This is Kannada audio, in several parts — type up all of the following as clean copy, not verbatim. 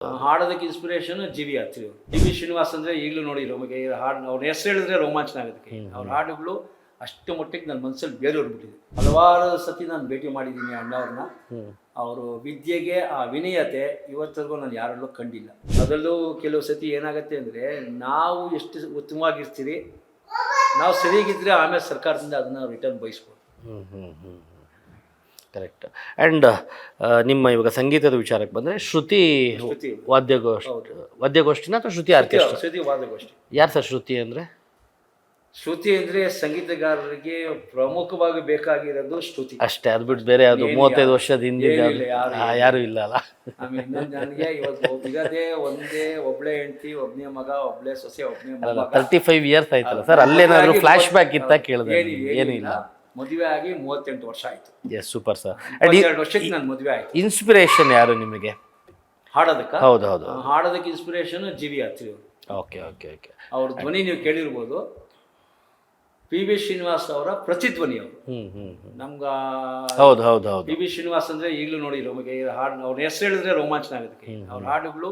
ಹಾಡೋದಕ್ಕೆ ಇನ್ಸ್ಪಿರೇಷನ್ ಜಿ ವಿ ಆತ್ರಿ ಅವರು. ಜಿ ವಿ ಶ್ರೀನಿವಾಸ್ ಅಂದರೆ ಈಗಲೂ ನೋಡಿ ನಮಗೆ ಹಾಡು ಅವ್ರ ಹೆಸರು ಹೇಳಿದ್ರೆ ರೋಮಾಂಚನ ಆಗೋದಕ್ಕೆ. ಅವ್ರ ಹಾಡುಗಳು ಅಷ್ಟು ಮಟ್ಟಿಗೆ ನನ್ನ ಮನಸ್ಸಲ್ಲಿ ಬೇರೆ ಹೊರಬಿಟ್ಟಿದೆ. ಹಲವಾರು ಸತಿ ನಾನು ಭೇಟಿ ಮಾಡಿದ್ದೀನಿ ಅಣ್ಣವ್ರನ್ನ. ಅವರು ವಿದ್ಯೆಗೆ ಆ ವಿನಯತೆ ಇವತ್ತರೆಗೂ ನಾನು ಯಾರಲ್ಲೂ ಕಂಡಿಲ್ಲ. ಅದರಲ್ಲೂ ಕೆಲವು ಸತಿ ಏನಾಗುತ್ತೆ ಅಂದರೆ, ನಾವು ಎಷ್ಟು ಉತ್ತಮವಾಗಿರ್ತೀರಿ, ನಾವು ಸರಿಯಾಗಿದ್ದರೆ ಆಮೇಲೆ ಸರ್ಕಾರದಿಂದ ಅದನ್ನು ರಿಟರ್ನ್ ಬಯಸ್ಬೋದು. ಕರೆಕ್ಟ್. ಆ್ಯಂಡ್ ನಿಮ್ಮ ಇವಾಗ ಸಂಗೀತದ ವಿಚಾರಕ್ಕೆ ಬಂದರೆ ಶ್ರುತಿ ವಾದ್ಯಗೋಷ್ಠಿನ ಅಥವಾ ಶ್ರುತಿ ಆರ್ಕೆಸ್ಟ್ರಾ? ಶ್ರುತಿ ವಾದ್ಯಗೋಷ್ಠಿ. ಯಾರು ಸರ್ ಶ್ರುತಿ ಅಂದರೆ? ಶ್ರುತಿ ಅಂದರೆ ಸಂಗೀತಗಾರರಿಗೆ ಪ್ರಮುಖವಾಗಿ ಬೇಕಾಗಿರೋದು ಶ್ರುತಿ ಅಷ್ಟೇ. ಅದು ಬಿಟ್ಟು ಬೇರೆ ಅದು 35 ವರ್ಷದ ಹಿಂದೆ ಯಾರು ಇಲ್ಲ ಅಲ್ಲ. ಆಮೇಲೆ ನನಗೆ ಇವತ್ತು ಇರೋದೇ ಒಬ್ಬಳೇ ಹೆಂಡತಿ, ಒಬ್ಬನೇ ಮಗ, ಒಬ್ಬಳೇ ಸೊಸೆ, ಒಬ್ಬನೇ ಮಗ. 35 ಇಯರ್ಸ್ ಆಯ್ತಲ್ಲ ಸರ್, ಅಲ್ಲೇನಾದ್ರು ಫ್ಲಾಶ್ ಬ್ಯಾಕ್ ಇತ್ತ ಕೇಳಿದೆ? ಏನೂ ಇಲ್ಲ. ಮದುವೆ ಆಗಿ 38 ವರ್ಷ ಆಯ್ತು. S, super sir. 2 ವರ್ಷಕ್ಕೆ ನಾನು ಮದುವೆ ಆಯ್ತು. ಇನ್ಸ್ಪಿರೇಷನ್ ಯಾರು ನಿಮಗೆ ಹಾಡೋದಕ್ಕೆ? ಹೌದು. ಹಾಡೋದಕ್ಕೆ ಇನ್ಸ್ಪಿರೇಷನ್ ಜಿ ವಿ ಆತ್ರಿ ಅವರು. ಓಕೆ. ಅವ್ರ ಧ್ವನಿ ನೀವು ಕೇಳಿರ್ಬೋದು. ಪಿ ವಿ ಶ್ರೀನಿವಾಸ್ ಅವರ ಪ್ರತಿಧ್ವನಿ ಅವರು. ನಮ್ಗೆ ಹೌದು. ಪಿ ವಿ ಶ್ರೀನಿವಾಸ್ ಅಂದರೆ ಈಗಲೂ ನೋಡಿ ನಮಗೆ ಹಾಡು ಅವ್ರ ಹೆಸರು ಹೇಳಿದ್ರೆ ರೋಮಾಂಚನ ಆಗೋದಕ್ಕೆ. ಅವ್ರ ಹಾಡುಗಳು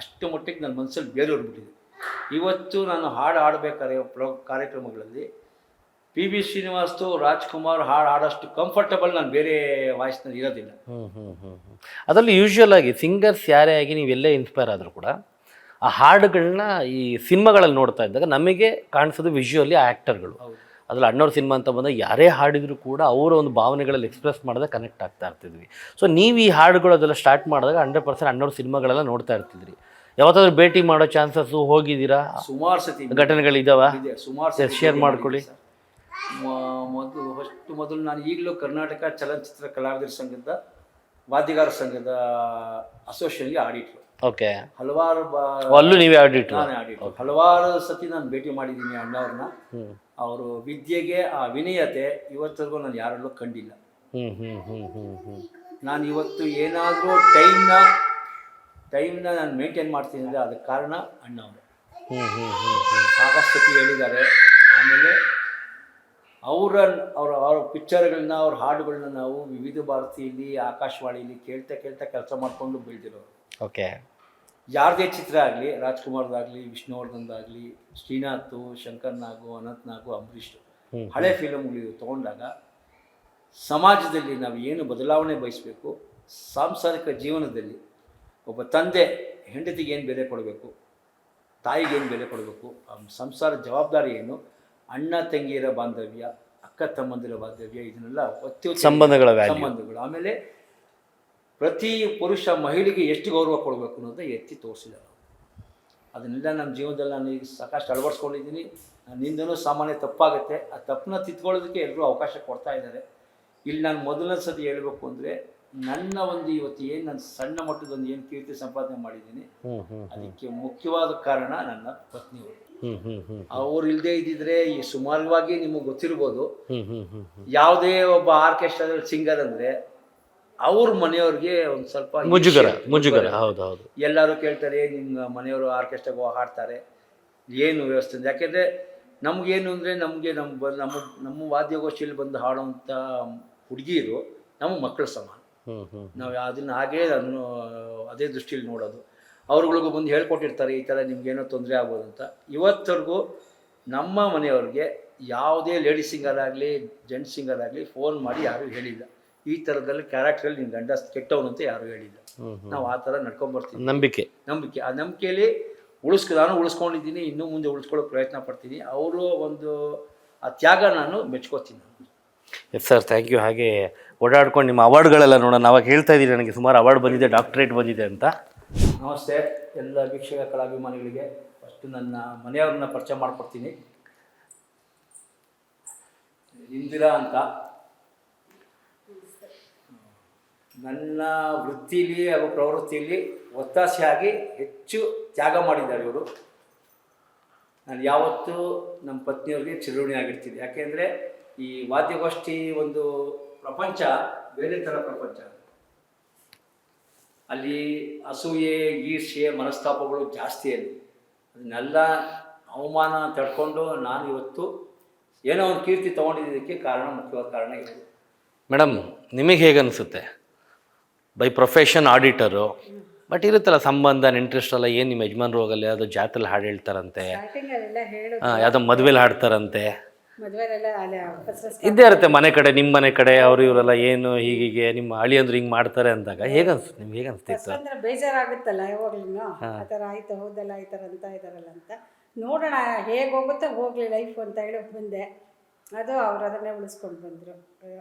ಅಷ್ಟು ಮಟ್ಟಿಗೆ ನನ್ನ ಮನಸ್ಸಲ್ಲಿ ಬೇರೆ ಹೊರಬಿಟ್ಟಿದೆ. ಇವತ್ತು ನಾನು ಹಾಡು ಹಾಡಬೇಕಾದ್ರೆ ಕಾರ್ಯಕ್ರಮಗಳಲ್ಲಿ ಪಿ ವಿ ಶ್ರೀನಿವಾಸ್ತು, ರಾಜ್ಕುಮಾರ್ ಹಾಡು ಹಾಡೋಷ್ಟು ಕಂಫರ್ಟಬಲ್ ನಾನು ಬೇರೆ ವಾಯ್ಸ್ನಲ್ಲಿ ಇರೋದಿಲ್ಲ. ಅದರಲ್ಲಿ ಯೂಶ್ವಲ್ ಆಗಿ ಸಿಂಗರ್ಸ್ ಯಾರೇ ಆಗಿ ನೀವೆಲ್ಲೇ ಇನ್ಸ್ಪೈರ್ ಆದರೂ ಕೂಡ ಆ ಹಾಡುಗಳನ್ನ ಈ ಸಿನಿಮಾಗಳಲ್ಲಿ ನೋಡ್ತಾ ಇದ್ದಾಗ ನಮಗೆ ಕಾಣಿಸೋದು ವಿಜುವಲಿ ಆ ಆ್ಯಕ್ಟರ್ಗಳು. ಅದ್ರಲ್ಲಿ ಅಣ್ಣವ್ರ ಸಿನಿಮಾ ಅಂತ ಬಂದಾಗ ಯಾರೇ ಹಾಡಿದ್ರು ಕೂಡ ಅವರ ಒಂದು ಭಾವನೆಗಳಲ್ಲಿ ಎಕ್ಸ್ಪ್ರೆಸ್ ಮಾಡಿದಾಗ ಕನೆಕ್ಟ್ ಆಗ್ತಾ ಇರ್ತಿದ್ವಿ. ಸೊ ನೀವು ಈ ಹಾಡುಗಳು ಅದೆಲ್ಲ ಸ್ಟಾರ್ಟ್ ಮಾಡಿದಾಗ 100% ಅಣ್ಣವ್ರ ಸಿನಿಮಾಗಳೆಲ್ಲ ನೋಡ್ತಾ ಇರ್ತಿದ್ರಿ. ಯಾವತ್ತಾದ್ರೂ ಭೇಟಿ ಮಾಡೋ ಚಾನ್ಸಸ್ಸು ಹೋಗಿದ್ದೀರಾ? ಸುಮಾರು ಸತಿ ಘಟನೆಗಳಿದಾವ? ಸುಮಾರು ಶೇರ್ ಮಾಡ್ಕೊಳ್ಳಿ. ಮೊದಲು ನಾನು ಈಗಲೂ ಕರ್ನಾಟಕ ಚಲನಚಿತ್ರ ಕಲಾವಿದರ ಸಂಘದ ವಾದ್ಯಗಾರ ಸಂಘದ ಅಸೋಸಿಯೇಷನ್ಗೆ ಆಡಿಟ್ರು. ಓಕೆ. ಹಲವಾರು ಅಲ್ಲೂ ನೀವೇ ಆಡಿಟ್ರು? ನಾನೇ ಆಡಿಟ್ರು. ಹಲವಾರು ಸತಿ ನಾನು ಭೇಟಿ ಮಾಡಿದ್ದೀನಿ ಅಣ್ಣವ್ರನ್ನ. ಅವರು ವಿದ್ಯೆಗೆ ಆ ವಿನಯತೆ ಇವತ್ತರೆಗೂ ನಾನು ಯಾರಲ್ಲೂ ಕಂಡಿಲ್ಲ. ನಾನು ಇವತ್ತು ಏನಾದರೂ ಟೈಮ್ನ ನಾನು ಮೇಂಟೈನ್ ಮಾಡ್ತೀನಿ ಅಂದರೆ ಅದಕ್ಕೆ ಕಾರಣ ಅಣ್ಣವರು. ಸಾಕಷ್ಟು ಸತಿ ಹೇಳಿದ್ದಾರೆ. ಆಮೇಲೆ ಅವರ ಪಿಕ್ಚರ್ಗಳನ್ನ, ಅವ್ರ ಹಾಡುಗಳನ್ನ ನಾವು ವಿವಿಧ ಭಾರತಿಯಲ್ಲಿ, ಆಕಾಶವಾಣಿಯಲ್ಲಿ ಕೇಳ್ತಾ ಕೆಲಸ ಮಾಡಿಕೊಂಡು ಬೆಳೆದಿರೋರು. ಓಕೆ. ಯಾರದೇ ಚಿತ್ರ ಆಗಲಿ, ರಾಜ್ಕುಮಾರ್ದಾಗಲಿ, ವಿಷ್ಣುವರ್ಧನ್ದಾಗಲಿ, ಶ್ರೀನಾಥ್, ಶಂಕರ್ ನಾಗು, ಅನಂತ್ ನಾಗು, ಅಂಬರೀಷ್, ಹಳೆ ಫಿಲಮ್ಗಳು ತೊಗೊಂಡಾಗ ಸಮಾಜದಲ್ಲಿ ನಾವು ಏನು ಬದಲಾವಣೆ ಬಯಸಬೇಕು, ಸಾಂಸಾರಿಕ ಜೀವನದಲ್ಲಿ ಒಬ್ಬ ತಂದೆ ಹೆಂಡತಿಗೆ ಏನು ಬೆಲೆ ಕೊಡಬೇಕು, ತಾಯಿಗೆ ಏನು ಬೆಲೆ ಕೊಡಬೇಕು, ಸಂಸಾರ ಜವಾಬ್ದಾರಿ ಏನು, ಅಣ್ಣ ತಂಗಿಯರ ಬಾಂಧವ್ಯ, ಅಕ್ಕ ತಮ್ಮಂದಿರ ಬಾಂಧವ್ಯ, ಇದನ್ನೆಲ್ಲ ಸಂಬಂಧಗಳು. ಆಮೇಲೆ ಪ್ರತಿ ಪುರುಷ ಮಹಿಳೆಗೆ ಎಷ್ಟು ಗೌರವ ಕೊಡಬೇಕು ಅನ್ನೋದನ್ನ ಎತ್ತಿ ತೋರಿಸಿದ್ದಾರೆ. ಅದನ್ನೆಲ್ಲ ನಮ್ಮ ಜೀವನದಲ್ಲಿ ನಾನು ಈಗ ಸಾಕಷ್ಟು ಅಳವಡಿಸ್ಕೊಂಡಿದ್ದೀನಿ. ನನ್ನಿಂದನೂ ಸಾಮಾನ್ಯ ತಪ್ಪಾಗುತ್ತೆ. ಆ ತಪ್ಪನ್ನ ತಿದ್ಕೊಳ್ಳೋದಕ್ಕೆ ಎಲ್ಲರೂ ಅವಕಾಶ ಕೊಡ್ತಾ ಇದ್ದಾರೆ. ಇಲ್ಲಿ ನಾನು ಮೊದಲನೇ ಸತಿ ಹೇಳಬೇಕು ಅಂದರೆ, ನನ್ನ ಒಂದು ಇವತ್ತು ಏನು ನಾನು ಸಣ್ಣ ಮಟ್ಟದೊಂದು ಏನು ಕೀರ್ತಿ ಸಂಪಾದನೆ ಮಾಡಿದ್ದೀನಿ, ಅದಕ್ಕೆ ಮುಖ್ಯವಾದ ಕಾರಣ ನನ್ನ ಪತ್ನಿಯವರು. ಅವ್ರು ಇಲ್ಲದೆ ಇದ್ದಿದ್ರೆ ಈ ಸುಮಾರವಾಗಿ ನಿಮಗೆ ಗೊತ್ತಿರ್ಬೋದು, ಯಾವುದೇ ಒಬ್ಬ ಆರ್ಕೆಸ್ಟ್ರಾದಲ್ಲಿ ಸಿಂಗರ್ ಅಂದರೆ ಅವ್ರ ಮನೆಯವ್ರಿಗೆ ಒಂದು ಸ್ವಲ್ಪ ಮುಜುಗರ. ಹೌದು. ಎಲ್ಲರೂ ಕೇಳ್ತಾರೆ, ನಿಮ್ಮ ಮನೆಯವರು ಆರ್ಕೆಸ್ಟ್ರಾಗೆ ಹಾಡ್ತಾರೆ, ಏನು ವ್ಯವಸ್ಥೆ? ಯಾಕೆಂದರೆ ನಮಗೇನು ಅಂದರೆ, ನಮ್ಮ ವಾದ್ಯಗೋಷ್ಠಿಯಲ್ಲಿ ಬಂದು ಹಾಡುವಂಥ ಹುಡುಗಿಯರು ನಮ್ಮ ಮಕ್ಕಳು ಸಮಾನ. ನಾವು ಅದನ್ನು ಅದನ್ನು ಅದೇ ದೃಷ್ಟಿಯಲ್ಲಿ ನೋಡೋದು. ಅವ್ರುಗಳಿಗೂ ಬಂದು ಹೇಳ್ಕೊಟ್ಟಿರ್ತಾರೆ, ಈ ಥರ ನಿಮ್ಗೇನೋ ತೊಂದರೆ ಆಗ್ಬೋದು ಅಂತ. ಇವತ್ತರೆಗೂ ನಮ್ಮ ಮನೆಯವ್ರಿಗೆ ಯಾವುದೇ ಲೇಡಿ ಸಿಂಗರ್ ಆಗಲಿ, ಜೆಂಟ್ಸ್ ಸಿಂಗರ್ ಆಗಲಿ ಫೋನ್ ಮಾಡಿ ಯಾರೂ ಹೇಳಿಲ್ಲ, ಈ ಥರದಲ್ಲಿ ಕ್ಯಾರೆಕ್ಟ್ರಲ್ಲಿ ನಿಮ್ಮ ಗಂಡ ಕೆಟ್ಟವನು ಅಂತ ಯಾರೂ ಹೇಳಿಲ್ಲ. ನಾವು ಆ ಥರ ನಡ್ಕೊಂಬರ್ತೀವಿ. ನಂಬಿಕೆ. ಆ ನಂಬಿಕೆಯಲ್ಲಿ ನಾನು ಉಳಿಸ್ಕೊಂಡಿದ್ದೀನಿ, ಇನ್ನೂ ಮುಂದೆ ಉಳಿಸ್ಕೊಳ್ಳೋಕೆ ಪ್ರಯತ್ನ ಪಡ್ತೀನಿ. ಅವರು ಒಂದು ಆ ತ್ಯಾಗ ನಾನು ಮೆಚ್ಕೋತೀನಿ. Yes sir, thank you. ಹಾಗೆ ಓಡಾಡ್ಕೊಂಡು ನಿಮ್ಮ ಅವಾರ್ಡ್ಗಳೆಲ್ಲ ನೋಡೋಣ. ಅವಾಗ ಹೇಳ್ತಾ ಇದ್ದೀನಿ ನನಗೆ ಸುಮಾರು ಅವಾರ್ಡ್ ಬಂದಿದೆ, ಡಾಕ್ಟ್ರೇಟ್ ಬಂದಿದೆ ಅಂತ. ನಮಸ್ತೆ ಎಲ್ಲ ವೀಕ್ಷಕ ಕಲಾಭಿಮಾನಿಗಳಿಗೆ. ಫಸ್ಟು ನನ್ನ ಮನೆಯವ್ರನ್ನ ಪರಿಚಯ ಮಾಡಿಕೊಡ್ತೀನಿ. ಇಂದಿರಾ ಅಂತ. ನನ್ನ ವೃತ್ತಿಲಿ ಹಾಗೂ ಪ್ರವೃತ್ತಿಯಲ್ಲಿ ಒತ್ತಾಸೆಯಾಗಿ ಹೆಚ್ಚು ತ್ಯಾಗ ಮಾಡಿದ್ದಾರೆ ಇವರು. ನಾನು ಯಾವತ್ತೂ ನಮ್ಮ ಪತ್ನಿಯವ್ರಿಗೆ ಚಿರಋಣಿ ಆಗಿರ್ತೀನಿ. ಯಾಕೆಂದರೆ ಈ ವಾದ್ಯಗೋಷ್ಠಿ ಒಂದು ಪ್ರಪಂಚ ಬೇರೆ ಥರ ಪ್ರಪಂಚ. ಅಲ್ಲಿ ಅಸೂಯೆ, ಈರ್ಷ್ಯೆ, ಮನಸ್ತಾಪಗಳು ಜಾಸ್ತಿ. ಅದನ್ನೆಲ್ಲ ಅವಮಾನ ತಡ್ಕೊಂಡು ನಾನು ಇವತ್ತು ಏನೋ ಒಂದು ಕೀರ್ತಿ ತೊಗೊಂಡಿದ್ದಕ್ಕೆ ಮುಖ್ಯವಾದ ಕಾರಣ ಇದು. ಮೇಡಮ್, ನಿಮಗೆ ಹೇಗೆ ಅನಿಸುತ್ತೆ? ಬೈ ಪ್ರೊಫೆಷನ್ ಆಡಿಟರು, ಬಟ್ ಇರುತ್ತಲ್ಲ ಸಂಬಂಧ ಇಂಟ್ರೆಸ್ಟ್ ಅಲ್ಲ, ಏನು ನಿಮ್ಮ ಯಜಮಾನ್ರು ಹೋಗಲ್ಲ, ಯಾವುದೋ ಜಾತ್ರೆಲಿ ಹಾಡು ಹೇಳ್ತಾರಂತೆ, ಸ್ಟಾರ್ಟಿಂಗಲ್ಲೆಲ್ಲ ಹೇಳೋದು, ಯಾವುದೋ ಮದುವೆಲಿ ಹಾಡ್ತಾರಂತೆ, ಮದುವೆಲೆಲ್ಲ ಅಲ್ಲೇ ಫಸ್ಟ್ ಇದ್ದೇ ಇರುತ್ತೆ ಮನೆ ಕಡೆ, ನಿಮ್ಮ ಮನೆ ಕಡೆ ಅವರು ಇವರೆಲ್ಲ ಏನು ಹೀಗೆ ನಿಮ್ಮ ಅಳಿಯಂದ್ರು ಹಿಂಗೆ ಮಾಡ್ತಾರೆ ಅಂದಾಗ ಹೇಗೆ ಅನ್ಸುತ್ತೆ ನಿಮ್ಗೆ, ಹೇಗೆ ಅನಿಸ್ತಿತ್ತು? ಅಂದ್ರೆ ಬೇಜಾರಾಗುತ್ತಲ್ಲ ಯಾವಾಗ್ಲೂ, ಆ ಥರ ಆಯ್ತು ಹೌದಲ್ಲ ಈ ಥರ ಅಂತ ಇದಾರಲ್ಲ ಅಂತ. ನೋಡೋಣ ಹೇಗೆ ಹೋಗುತ್ತೋ ಹೋಗಲಿ ಲೈಫ್ ಅಂತ ಹೇಳಿ ಬಂದೆ. ಅದು ಅವ್ರು ಅದನ್ನೇ ಉಳಿಸ್ಕೊಂಡು ಬಂದರು.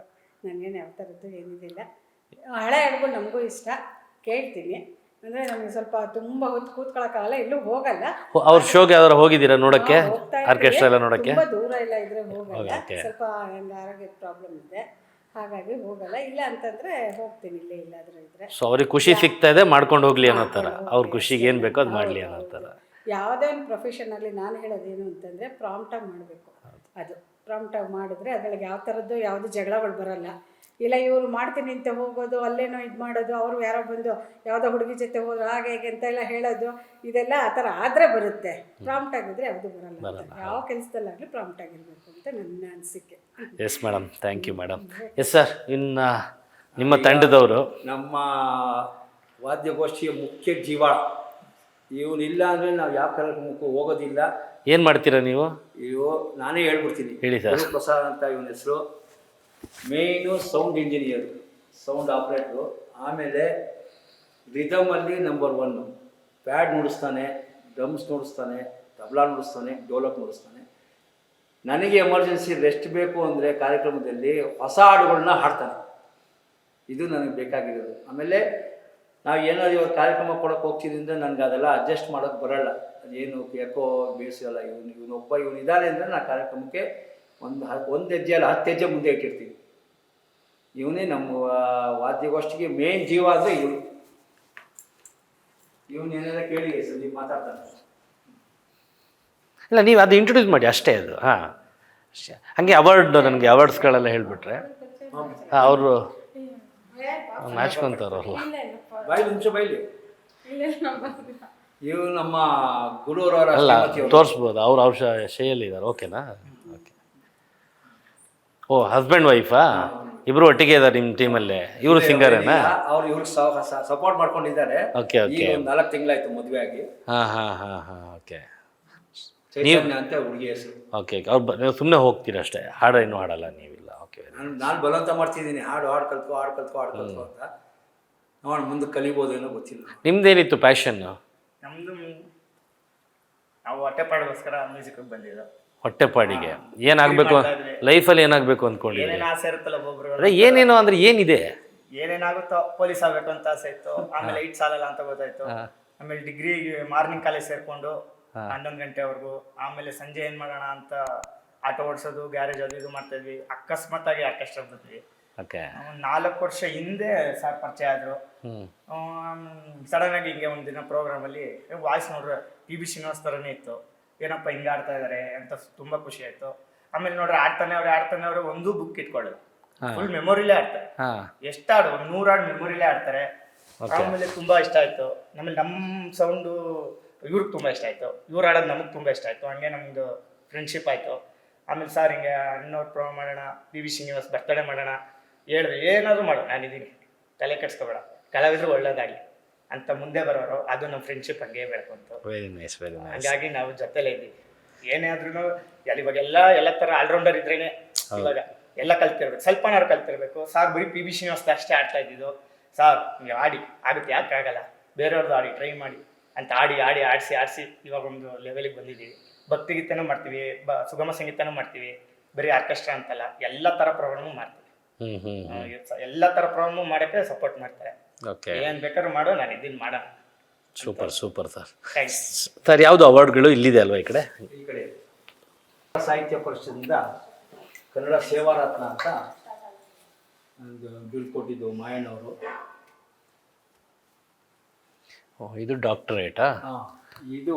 ನನಗೇನು ಯಾವ ಥರದ್ದು ಏನಿದಿಲ್ಲ. ಹಳೆ ಹಾಡುಗಳು ನಮಗೂ ಇಷ್ಟ, ಕೇಳ್ತೀನಿ. ಅಂದರೆ ನಮಗೆ ಸ್ವಲ್ಪ ತುಂಬ ಹೊತ್ತು ಕೂತ್ಕೊಳ್ಳೋಕ್ಕಾಗಲ್ಲ, ಎಲ್ಲೂ ಹೋಗಲ್ಲ. ಅವ್ರ ಶೋಗೆ ಯಾವ್ದಾರು ಹೋಗಿದ್ದೀರಾ ನೋಡೋಕ್ಕೆ, ಹೋಗ್ತಾ ಆರ್ಕೆಸ್ಟ್ರಾ ಎಲ್ಲ ನೋಡೋಕ್ಕೆ? ತುಂಬ ದೂರ ಎಲ್ಲ ಇದ್ರೆ ಹೋಗಲ್ಲ, ಸ್ವಲ್ಪ ನನಗೆ ಆರೋಗ್ಯದ ಪ್ರಾಬ್ಲಮ್ ಇದೆ, ಹಾಗಾಗಿ ಹೋಗಲ್ಲ. ಇಲ್ಲ ಅಂತಂದರೆ ಹೋಗ್ತೀನಿ, ಇಲ್ಲೇ ಇಲ್ಲಾದರೂ ಇದ್ರೆ. ಸೊ ಅವ್ರಿಗೆ ಖುಷಿ ಸಿಗ್ತಾ ಇದೆ, ಮಾಡ್ಕೊಂಡು ಹೋಗ್ಲಿ ಅನ್ನೋ ಥರ, ಅವ್ರ ಖುಷಿಗೆ ಏನು ಬೇಕೋ ಅದು ಮಾಡಲಿ ಅನ್ನೋ ಥರ. ಯಾವುದೇ ಒಂದು ಪ್ರೊಫೆಷನಲ್ಲಿ ನಾನು ಹೇಳೋದೇನು ಅಂತಂದರೆ ಪ್ರಾಂಪ್ಟಾಗಿ ಮಾಡಬೇಕು. ಅದು ಪ್ರಾಂಪ್ಟಾಗಿ ಮಾಡಿದ್ರೆ ಅದರೊಳಗೆ ಯಾವ ಥರದ್ದು ಯಾವುದು ಜಗಳಗಳು ಬರಲ್ಲ. ಇಲ್ಲ ಇವರು ಮಾಡ್ತೀನಿ ಅಂತ ಹೋಗೋದು, ಅಲ್ಲೇನೋ ಇದು ಮಾಡೋದು, ಅವರು ಯಾರೋ ಬಂದು ಯಾವುದೋ ಹುಡುಗಿ ಜೊತೆ ಹೋದ್ರು ಹಾಗೆ ಹೇಗೆ ಅಂತೆಲ್ಲ ಹೇಳೋದು, ಇದೆಲ್ಲ ಆ ಥರ ಆದರೆ ಬರುತ್ತೆ. ಪ್ರಾಂಪ್ಟಾಗಿದ್ದರೆ ಯಾವುದು ಬರಲ್ಲ. ಯಾವ ಕೆಲಸದಲ್ಲಾಗಲಿ ಪ್ರಾಂಪ್ಟಾಗಿರಬೇಕು ಅಂತ ನನ್ನ ಅನಿಸಿಕೆ. Yes madam, thank you madam. Yes sir, ಇನ್ನು ನಿಮ್ಮ ತಂಡದವರು ನಮ್ಮ ವಾದ್ಯಗೋಷ್ಠಿಯ ಮುಖ್ಯ ಜೀವಾಳ ಇವನಿಲ್ಲ ಅಂದರೆ ನಾವು ಯಾವ ಕಾರ್ಯಕ್ರಮಕ್ಕೂ ಹೋಗೋದಿಲ್ಲ. ಏನು ಮಾಡ್ತೀರಾ ನೀವು? ನಾನೇ ಹೇಳ್ಬಿಡ್ತೀನಿ. ಹೇಳಿ ಸರ್. ಪ್ರಸಾದ್ ಅಂತ ಇವನ ಹೆಸರು. ಮೇಯ್ನು ಸೌಂಡ್ ಇಂಜಿನಿಯರ್, ಸೌಂಡ್ ಆಪ್ರೇಟ್ರು. ಆಮೇಲೆ ರಿದಮಲ್ಲಿ ನಂಬರ್ 1, ಪ್ಯಾಡ್ ನುಡಿಸ್ತಾನೆ, ಡ್ರಮ್ಸ್ ನುಡಿಸ್ತಾನೆ, ತಬಲಾ ನುಡಿಸ್ತಾನೆ, ಡೋಲಕ್ ನುಡಿಸ್ತಾನೆ. ನನಗೆ ಎಮರ್ಜೆನ್ಸಿ ರೆಸ್ಟ್ ಬೇಕು ಅಂದರೆ ಕಾರ್ಯಕ್ರಮದಲ್ಲಿ ಹೊಸ ಹಾಡುಗಳನ್ನ ಹಾಡ್ತಾನೆ. ಇದು ನನಗೆ ಬೇಕಾಗಿರೋದು. ಆಮೇಲೆ ನಾವು ಏನಾದ್ರು ಇವಾಗ ಕಾರ್ಯಕ್ರಮ ಕೊಡೋಕೆ ಹೋಗ್ತಿದ್ರಿಂದ ನನಗೆ ಅದೆಲ್ಲ ಅಡ್ಜಸ್ಟ್ ಮಾಡೋಕ್ಕೆ ಬರೋಲ್ಲ. ಅದೇನು ಯಾಕೋ ಬೇಯಿಸಲ್ಲ. ಇವನೊಬ್ಬ ಇದ್ದಾನೆ ಅಂದರೆ ನಾನು ಕಾರ್ಯಕ್ರಮಕ್ಕೆ ಒಂದು ಹೆಜ್ಜೆ ಅಲ್ಲ 10 ಹೆಜ್ಜೆ ಮುಂದೆ ಇಟ್ಟಿರ್ತೀವಿ. ಇವನೇ ನಮ್ಮ ವಾದ್ಯಗೋಷ್ಠಿಗೆ ಮೇನ್ ಜೀವ ಅಂದರೆ ಇವನೇನೆಲ್ಲ ಕೇಳಿ ನೀವು ಮಾತಾಡ್ತಾನೆ. ಇಲ್ಲ, ನೀವು ಅದು ಇಂಟ್ರೊಡ್ಯೂಸ್ ಮಾಡಿ ಅಷ್ಟೇ. ಅದು ಹಾಂ, ಹಾಗೆ ನನಗೆ ಅವಾರ್ಡ್ಸ್ಗಳೆಲ್ಲ ಹೇಳಿಬಿಟ್ರೆ ಅವರು ಮ್ಯಾಚ್ಕೊಂತಾರಲ್ಲ. ಬೈಲಿ ಇವು ನಮ್ಮ ಗುರುವರವರ ಅಲ್ಲ, ತೋರಿಸ್ಬೋದು. ಅವ್ರ ಶೈಯಲ್ಲಿ ಇದ್ದಾರೆ. ಓಕೆನಾ? ಓಕೆ. ಓ, ಹಸ್ಬೆಂಡ್ ವೈಫಾ ಇಬ್ರು ಒಟ್ಟಿಗೆ ಇದ್ದಾರೆ ನಿಮ್ಮ ಟೀಮಲ್ಲೇ? ಇವರು ಸಿಂಗರೇನಾ? ಅವ್ರು ಇವ್ರಿಗೆ ಸಪೋರ್ಟ್ ಮಾಡ್ಕೊಂಡಿದ್ದಾರೆ. Okay okay. 4 ತಿಂಗಳಾಯ್ತು ಮದುವೆ ಆಗಿ. ಹಾಂ ಓಕೆ. ಚೈತನ್ಯ ಅಂತ ಹುಡುಗಿ ಹೆಸರು. Okay okay. ನೀವು ಸುಮ್ಮನೆ ಹೋಗ್ತೀರಾ ಅಷ್ಟೇ, ಹಾಡು ಇನ್ನೂ ಹಾಡಲ್ಲ ನೀವಿಲ್ಲ? ಓಕೆ. ನಾನು ಬಲವಂತ ಮಾಡ್ತಿದ್ದೀನಿ, ಹಾಡು ಕಲ್ತ್ಕೊ ಅಂತ. ನೋಡೋಣ ಮುಂದೆ ಕಲಿಬೋದು ಏನೋ ಗೊತ್ತಿಲ್ಲ. ನಿಮ್ದೇನಿತ್ತು ಪ್ಯಾಷನ್ನು? ನಮ್ಮದು ನಾವು ಹೊಟ್ಟೆಪಾಡಿಗೋಸ್ಕರ ಮ್ಯೂಸಿಕ್ಗೆ ಬಂದಿದ್ದು. ಹೊಟ್ಟೆಪಾಡಿಗೆ ಏನಾಗಬೇಕು ಲೈಫಲ್ಲಿ, ಏನಾಗಬೇಕು ಅಂದ್ಕೊಂಡಿದ್ದೀರಿ? ಏನೇನು ಆಸೆ ಇರುತ್ತಲ್ಲ ಒಬ್ಬೊಬ್ರು. ಅದೇ ಏನೇನು ಅಂದರೆ ಏನಿದೆ? ಏನೇನಾಗುತ್ತೋ, ಪೊಲೀಸ್ ಆಗಬೇಕು ಅಂತ ಆಸೆ ಇತ್ತು. ಆಮೇಲೆ 8 ಸಾಲಲ್ಲ ಅಂತ ಗೊತ್ತಾಯ್ತು. ಆಮೇಲೆ ಡಿಗ್ರಿ ಮಾರ್ನಿಂಗ್ ಕಾಲೇಜ್ ಸೇರ್ಕೊಂಡು 11 ಗಂಟೆವರೆಗೂ. ಆಮೇಲೆ ಸಂಜೆ ಏನು ಮಾಡೋಣ ಅಂತ ಆಟೋ ಓಡಿಸೋದು, ಗ್ಯಾರೇಜ್ ಅದು ಇದು ಮಾಡ್ತಾಯಿದ್ವಿ. ಅಕಸ್ಮಾತ್ತಾಗಿ ಆರ್ಕೆಸ್ಟ್ರಾ ಬಂದ್ವಿ. ಓಕೆ. 4 ವರ್ಷ ಹಿಂದೆ ಸರ್ ಪರಿಚಯ ಆದರು. ಸಡನ್ ಆಗಿ ಹಿಂಗೆ ಒಂದಿನ ಪ್ರೋಗ್ರಾಮಲ್ಲಿ ವಾಯ್ಸ್ ನೋಡ್ರೆ PB ಶ್ರೀನಿವಾಸ್ ಥರನೇ ಇತ್ತು. ಏನಪ್ಪ ಹಿಂಗೆ ಆಡ್ತಾ ಇದ್ದಾರೆ ಅಂತ ತುಂಬ ಖುಷಿ ಆಯಿತು. ಆಮೇಲೆ ನೋಡ್ರೆ ಆಡ್ತಾನೆ ಅವ್ರೆ ಒಂದು ಬುಕ್ ಇಟ್ಕೊಳ್ಳೋದು, ಫುಲ್ ಮೆಮೊರಿಲೇ ಆಡ್ತಾರೆ. ಎಷ್ಟು ಹಾಡು, 100 ಹಾಡು ಮೆಮೊರಿಲೇ ಆಡ್ತಾರೆ. ಆಮೇಲೆ ತುಂಬ ಇಷ್ಟ ಆಯಿತು. ಆಮೇಲೆ ನಮ್ಮ ಸೌಂಡು ಇವ್ರಿಗೆ ತುಂಬ ಇಷ್ಟ ಆಯಿತು, ಇವ್ರು ಆಡೋದು ನಮಗೆ ತುಂಬ ಇಷ್ಟ ಆಯಿತು. ಹಂಗೆ ನಮ್ಮದು ಫ್ರೆಂಡ್ಶಿಪ್ ಆಯಿತು. ಆಮೇಲೆ ಸರ್ ಹಿಂಗೆ ಅಣ್ಣವ್ರ ಪ್ರೋಗ್ರಾಮ್ ಮಾಡೋಣ, PB ಶ್ರೀನಿವಾಸ್ ಬರ್ತಡೇ ಮಾಡೋಣ ಹೇಳಿದ್ರೆ ಏನಾದರೂ ಮಾಡು, ನಾನಿದ್ದೀನಿ, ತಲೆ ಕೆಡ್ಸ್ಕೊಬೇಡ, ಕಲಾವಿದ್ರು ಒಳ್ಳೇದಾಗಲಿ ಅಂತ ಮುಂದೆ ಬರೋರು. ಅದು ನಮ್ಮ ಫ್ರೆಂಡ್ಶಿಪ್ ಹಂಗೆ ಬೆಳ್ಕೊಂತು. Very nice, very nice. ಹಾಗಾಗಿ ನಾವು ಜೊತೆಲೇ ಇದ್ದೀವಿ. ಏನೇ ಆದ್ರೂ ಇವಾಗ ಎಲ್ಲ ಥರ ಆಲ್ರೌಂಡರ್ ಇದ್ರೇನೆ ಇವಾಗ ಎಲ್ಲ ಕಲ್ತಿರ್ಬೇಕು, ಸ್ವಲ್ಪನಾರು ಕಲ್ತಿರ್ಬೇಕು. ಸಾರ್ ಬರೀ PB ಶ್ರೀನಿವಾಸ್ ಅಷ್ಟೇ ಆಡ್ತಾ ಇದ್ದಿದ್ದು. ಸಾರ್ ನೀವು ಆಡಿ ಆಗುತ್ತೆ, ಯಾಕೆ ಆಗಲ್ಲ, ಬೇರೆಯವ್ರದ್ದು ಆಡಿ ಟ್ರೈ ಮಾಡಿ ಅಂತ ಆಡಿಸಿ ಇವಾಗ ಒಂದು ಲೆವೆಲಿಗೆ ಬಂದಿದ್ದೀವಿ. ಭಕ್ತಿಗೀತನೂ ಮಾಡ್ತೀವಿ, ಸುಗಮ ಸಂಗೀತನೂ ಮಾಡ್ತೀವಿ. ಬರೀ ಆರ್ಕೆಸ್ಟ್ರಾ ಅಂತಲ್ಲ, ಎಲ್ಲ ಥರ ಪ್ರೋಗ್ರಾಮು ಮಾಡ್ತೀವಿ. ಎಲ್ಲ ಥರ ಪ್ರೋಗ್ರಾಮು ಮಾಡೋಕ್ಕೆ ಸಪೋರ್ಟ್ ಮಾಡ್ತಾರೆ. ಓಕೆ. ಏನು ಬೇಕಾದ್ರೂ ಮಾಡೋ, ನಾನು ಇದನ್ನು ಮಾಡೋಣ. Super super sir. Thanks sir. ಯಾವುದು ಅವಾರ್ಡ್ಗಳು ಇಲ್ಲಿದೆ ಅಲ್ವಾ ಈ ಕಡೆ? ಈ ಕಡೆ ಸಾಹಿತ್ಯ ಪರಿಷತ್ತಿಂದ ಕನ್ನಡ ಸೇವಾರತ್ನ ಅಂತ ಒಂದು ಬೀಳ್ಕೊಟ್ಟಿದ್ದು ಮಾಯಣ್ಣವರು. ಇದು ಡಾಕ್ಟರೇಟಾ? ಇದು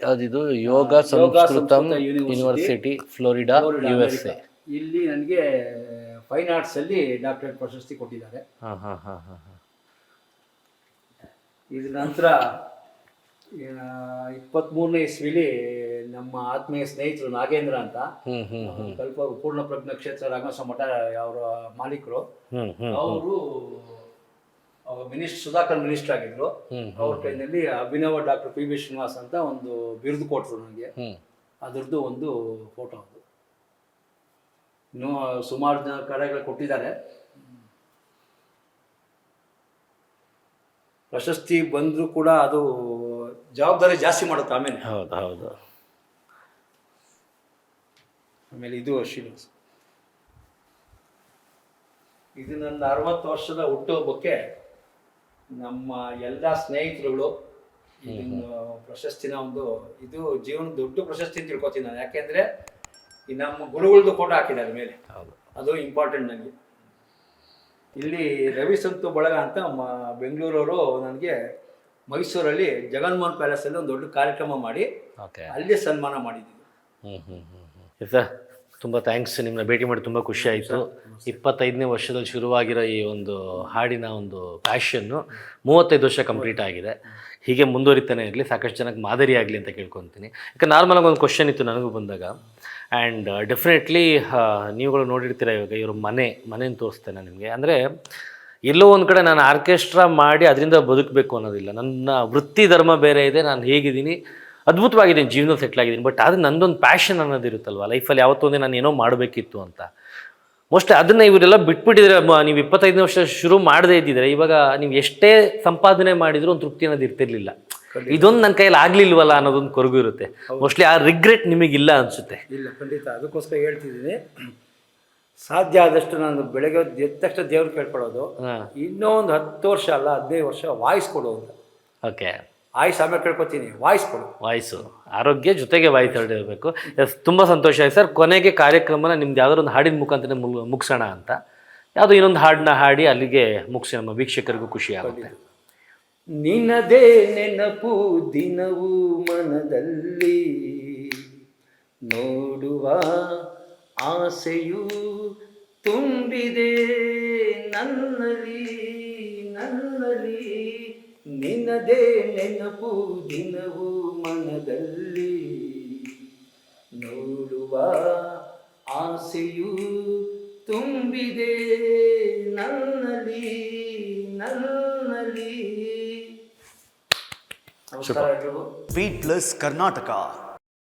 ಯಾವುದಿದು? ಯೋಗ ಸಂಸ್ಕೃತಂ ಯೂನಿವರ್ಸಿಟಿ, ಫ್ಲೋರಿಡಾ, USA. ಇಲ್ಲಿ ನನಗೆ ಫೈನ್ ಆರ್ಟ್ಸಲ್ಲಿ ಡಾಕ್ಟರೇಟ್ ಪ್ರಶಸ್ತಿ ಕೊಟ್ಟಿದ್ದಾರೆ. ಇದ್ರ ನಂತರ 23ನೇ ಇಸ್ವಿಲಿ ನಮ್ಮ ಆತ್ಮೀಯ ಸ್ನೇಹಿತರು ನಾಗೇಂದ್ರ ಅಂತ, ಕಲ್ಪವರು ಪೂರ್ಣ ಪ್ರಜ್ಞ ಕ್ಷೇತ್ರ ರಂಗಸ್ವಾಮಿ ಮಠ ಅವರ ಮಾಲೀಕರು, ಅವರು ಸುಧಾಕರ್ ಮಿನಿಸ್ಟರ್ ಆಗಿದ್ರು. ಅವ್ರ ಕೈನಲ್ಲಿ Abhinava doctor P B Srinivas ಅಂತ ಒಂದು ಬಿರುದು ಕೊಟ್ಟರು ನನಗೆ. ಅದರದ್ದು ಒಂದು ಫೋಟೋ ಅದು. ಇನ್ನೂ ಸುಮಾರು ಜನ ಕಡೆಗಳು ಕೊಟ್ಟಿದ್ದಾರೆ. ಪ್ರಶಸ್ತಿ ಬಂದರೂ ಕೂಡ ಅದು ಜವಾಬ್ದಾರಿ ಜಾಸ್ತಿ ಮಾಡುತ್ತೆ ಆಮೇಲೆ. ಹೌದು ಹೌದು. ಆಮೇಲೆ ಇದು ಶ್ರೀನಿವಾಸ್, ಇದು ನನ್ನ 60 ವರ್ಷದ ಹುಟ್ಟುಹಬ್ಬಕ್ಕೆ ನಮ್ಮ ಎಲ್ಲ ಸ್ನೇಹಿತರುಗಳು ಇದನ್ನು ಪ್ರಶಸ್ತಿನ ಇದು ಜೀವನದ ದೊಡ್ಡ ಪ್ರಶಸ್ತಿ ಅಂತ ತಿಳ್ಕೊತೀನಿ ನಾನು. ಯಾಕೆಂದರೆ ಈ ನಮ್ಮ ಗುರುಗಳದ್ದು ಫೋಟೋ ಹಾಕಿದ್ದಾರೆ ಮೇಲೆ, ಅದು ಇಂಪಾರ್ಟೆಂಟ್ ನನಗೆ. ಇಲ್ಲಿ ರವಿ ಸಂತು ಬಳಗ ಅಂತ ಬೆಂಗಳೂರವರು ನನಗೆ ಮೈಸೂರಲ್ಲಿ ಜಗನ್ಮೋಹನ್ ಪ್ಯಾಲೇಸಲ್ಲಿ ಒಂದು ದೊಡ್ಡ ಕಾರ್ಯಕ್ರಮ ಮಾಡಿ ಅಲ್ಲಿ ಸನ್ಮಾನ ಮಾಡಿದ್ದೀವಿ. ಸರ್ ತುಂಬ ಥ್ಯಾಂಕ್ಸ್, ನಿಮ್ಮನ್ನ ಭೇಟಿ ಮಾಡಿ ತುಂಬ ಖುಷಿ ಆಯಿತು. 25ನೇ ವರ್ಷದಲ್ಲಿ ಶುರುವಾಗಿರೋ ಈ ಒಂದು ಹಾಡಿನ ಒಂದು ಪ್ಯಾಷನ್ನು 35 ವರ್ಷ ಕಂಪ್ಲೀಟ್ ಆಗಿದೆ. ಹೀಗೆ ಮುಂದುವರಿತಾನೆ ಇರಲಿ, ಸಾಕಷ್ಟು ಜನಕ್ಕೆ ಮಾದರಿ ಆಗಲಿ ಅಂತ ಕೇಳ್ಕೊತೀನಿ. ಯಾಕೆ ನಾರ್ಮಲಾಗಿ ಒಂದು ಕ್ವಶನ್ ಇತ್ತು ನನಗೂ ಬಂದಾಗ. ಆ್ಯಂಡ್ ಡೆಫಿನೆಟ್ಲಿ ನೀವುಗಳು ನೋಡಿರ್ತೀರ ಇವಾಗ ಇವರು ಮನೆಯನ್ನು ತೋರಿಸ್ತೇನೆ ನಿಮಗೆ. ಅಂದರೆ ಎಲ್ಲೋ ಒಂದು ಕಡೆ ನಾನು ಆರ್ಕೆಸ್ಟ್ರಾ ಮಾಡಿ ಅದರಿಂದ ಬದುಕಬೇಕು ಅನ್ನೋದಿಲ್ಲ. ನನ್ನ ವೃತ್ತಿ ಧರ್ಮ ಬೇರೆ ಇದೆ. ನಾನು ಹೇಗಿದ್ದೀನಿ, ಅದ್ಭುತವಾಗಿದ್ದೀನಿ, ಜೀವನದಲ್ಲಿ ಸೆಟ್ಲ್ ಆಗಿದ್ದೀನಿ. ಬಟ್ ಆದರೆ ನನ್ನದೊಂದು ಪ್ಯಾಷನ್ ಅನ್ನೋದಿರುತ್ತಲ್ವ ಲೈಫಲ್ಲಿ. ಯಾವತ್ತೊಂದೇ ನಾನು ಏನೋ ಮಾಡಬೇಕಿತ್ತು ಅಂತ. ಮೋಸ್ಟ್ಲಿ ಅದನ್ನು ಇವರೆಲ್ಲ ಬಿಟ್ಬಿಟ್ಟಿದ್ರೆ, ನೀವು 25 ವರ್ಷ ಶುರು ಮಾಡದೇ ಇದ್ದಿದ್ರೆ ಇವಾಗ ನೀವು ಎಷ್ಟೇ ಸಂಪಾದನೆ ಮಾಡಿದರೂ ಒಂದು ತೃಪ್ತಿ ಅನ್ನೋದು ಇರ್ತಿರ್ಲಿಲ್ಲ. ಇದೊಂದು ನನ್ನ ಕೈಯಲ್ಲಿ ಆಗ್ಲಿಲ್ವಲ್ಲ ಅನ್ನೋದೊಂದು ಕೊರಗು ಇರುತ್ತೆ. ಮೋಸ್ಟ್ಲಿ ಆ ರಿಗ್ರೆಟ್ ನಿಮಗಿಲ್ಲ ಅನಿಸುತ್ತೆ. ಇಲ್ಲ, ಖಂಡಿತ. ಅದಕ್ಕೋಸ್ಕರ ಹೇಳ್ತಿದ್ದೀನಿ, ಸಾಧ್ಯ ಆದಷ್ಟು ನಾನು ಬೆಳಗ್ಗೆ ಎದ್ದ ತಕ್ಷಣ ದೇವ್ರು ಕೇಳ್ಕೊಳ್ಳೋದು, ಇನ್ನೂ ಒಂದು 10 ವರ್ಷ ಅಲ್ಲ 15 ವರ್ಷ ವಾಯ್ಸ್ ಕೊಡೋದು. ಓಕೆ, ಆಯ್ಸ್ ಆಮೇಲೆ ಕೇಳ್ಕೊತೀನಿ, ವಾಯ್ಸ್ ಕೊಡು. ವಾಯ್ಸು ಆರೋಗ್ಯ ಜೊತೆಗೆ ವಾಯ್ಸ್ ಎರಡಿರಬೇಕು. ತುಂಬ ಸಂತೋಷ ಆಯ್ತು ಸರ್. ಕೊನೆಗೆ ಕಾರ್ಯಕ್ರಮನ ನಿಮ್ದು ಯಾವ್ದಾದ್ರು ಒಂದು ಹಾಡಿನ ಮುಖಾಂತರ ಮುಗಿಸೋಣ ಅಂತ, ಯಾವುದೋ ಇನ್ನೊಂದು ಹಾಡನ್ನ ಹಾಡಿ ಅಲ್ಲಿಗೆ ಮುಗಿಸಿ ನಮ್ಮ ವೀಕ್ಷಕರಿಗೂ ಖುಷಿ ಆಗುತ್ತೆ. ನಿನ್ನದೇ ನೆನಪು ದಿನವೂ ಮನದಲ್ಲಿ, ನೋಡುವ ಆಸೆಯು ತುಂಬಿದೆ ನನ್ನಲ್ಲಿ. ನಿನ್ನದೇ ನೆನಪು ದಿನವೂ ಮನದಲ್ಲಿ, ನೋಡುವ ಆಸೆಯು ತುಂಬಿದೆ ನನ್ನಲ್ಲಿ. ನಮಸ್ಕಾರ. Beat plus Karnataka.